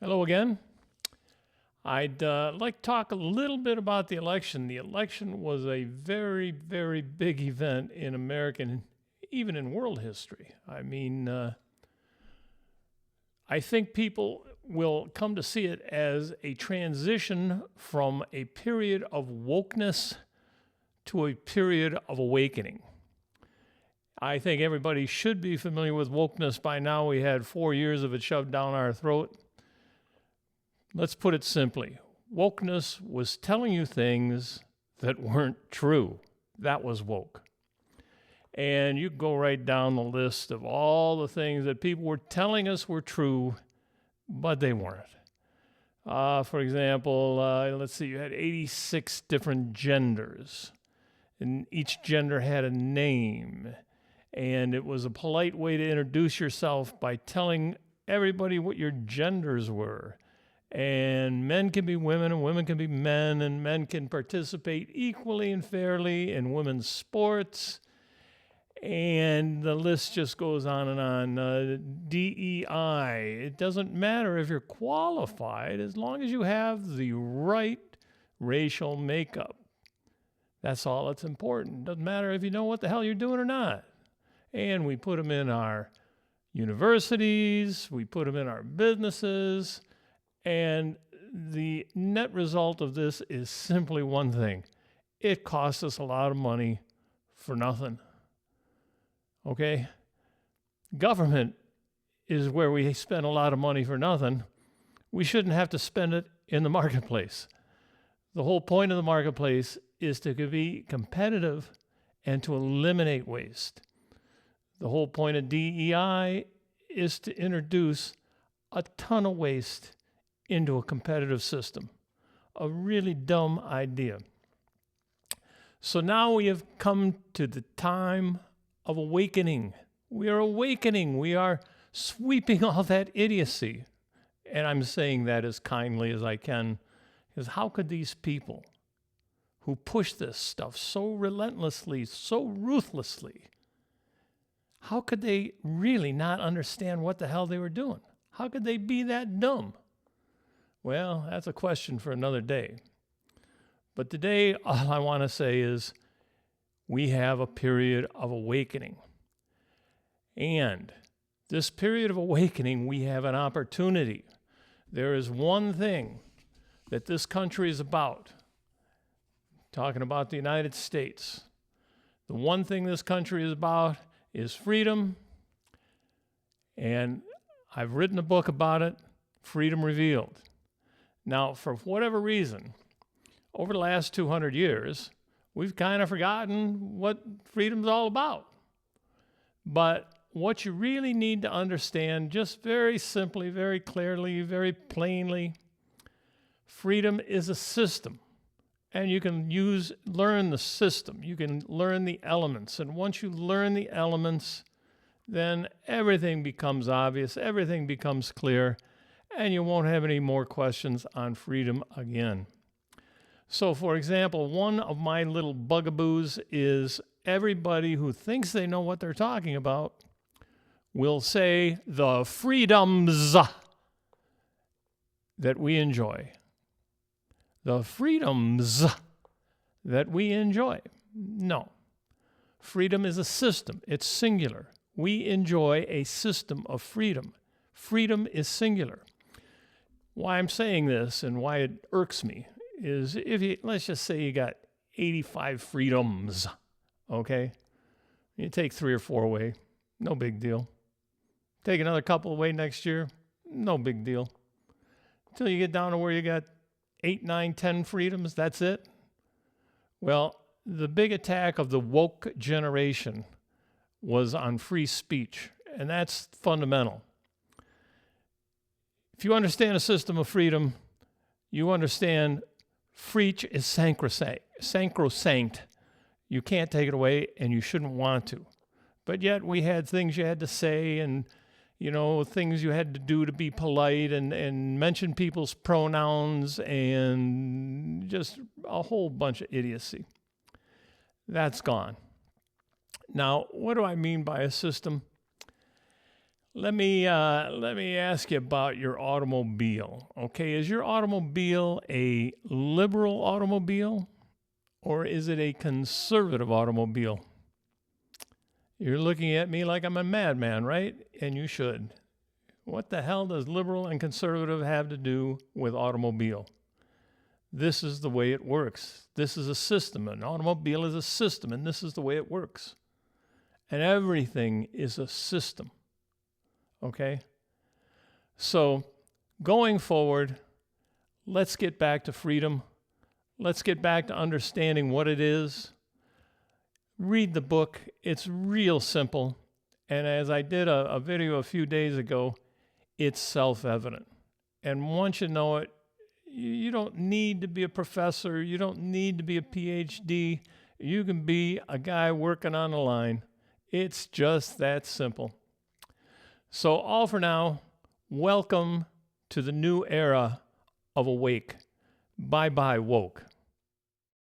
Hello again. I'd like to talk a little bit about the election. The election was a very, very big event in American, even in world history. I think people will come to see it as a transition from a period of wokeness to a period of awakening. I think everybody should be familiar with wokeness by now. We had 4 years of it shoved down our throat. Let's put it simply. Wokeness was telling you things that weren't true. That was woke. And you go right down the list of all the things that people were telling us were true, but they weren't. For example, let's see, you had 86 different genders, and each gender had a name. And it was a polite way to introduce yourself by telling everybody what your genders were. And men can be women and women can be men, and men can participate equally and fairly in women's sports. And the list just goes on and on. DEI, it doesn't matter if you're qualified as long as you have the right racial makeup. That's all that's important. Doesn't matter if you know what the hell you're doing or not. And we put them in our universities, we put them in our businesses, and the net result of this is simply one thing. It costs us a lot of money for nothing. Okay? Government is where we spend a lot of money for nothing. We shouldn't have to spend it in the marketplace. The whole point of the marketplace is to be competitive and to eliminate waste. The whole point of DEI is to introduce a ton of waste into a competitive system. A really dumb idea. So now we have come to the time of awakening. We are awakening. We are sweeping all that idiocy. And I'm saying that as kindly as I can, because how could these people who push this stuff so relentlessly, so ruthlessly, how could they really not understand what the hell they were doing? How could they be that dumb? Well, that's a question for another day. But today, all I want to say is we have a period of awakening. And this period of awakening, we have an opportunity. There is one thing that this country is about. Talking about the United States. The one thing this country is about is freedom. And I've written a book about it, Freedom Revealed. Now, for whatever reason, over the last 200 years, we've kind of forgotten what freedom's all about. But what you really need to understand, just very simply, very clearly, very plainly, freedom is a system. And you can learn the system. You can learn the elements. And once you learn the elements, then everything becomes obvious, everything becomes clear, and you won't have any more questions on freedom again. So, for example, one of my little bugaboos is everybody who thinks they know what they're talking about will say the freedoms that we enjoy. The freedoms that we enjoy. No. Freedom is a system. It's singular. We enjoy a system of freedom. Freedom is singular. Why I'm saying this and why it irks me is let's just say you got 85 freedoms, okay? You take 3 or 4 away, no big deal. Take another couple away next year, no big deal. Until you get down to where you got 8, 9, 10 freedoms, that's it. Well, the big attack of the woke generation was on free speech, and that's fundamental. If you understand a system of freedom, you understand freech is sacrosanct. You can't take it away, and you shouldn't want to. But yet we had things you had to say and things you had to do to be polite and mention people's pronouns and just a whole bunch of idiocy. That's gone. Now, what do I mean by a system? Let me ask you about your automobile. Okay, is your automobile a liberal automobile or is it a conservative automobile? You're looking at me like I'm a madman, right? And you should. What the hell does liberal and conservative have to do with automobile? This is the way it works. This is a system. An automobile is a system, and this is the way it works. And everything is a system. Okay? So, going forward, let's get back to freedom. Let's get back to understanding what it is. Read the book. It's real simple. And as I did a video a few days ago, it's self-evident. And once you know it, you don't need to be a professor. You don't need to be a PhD. You can be a guy working on the line. It's just that simple. So all for now, welcome to the new era of Awake. Bye-bye, woke.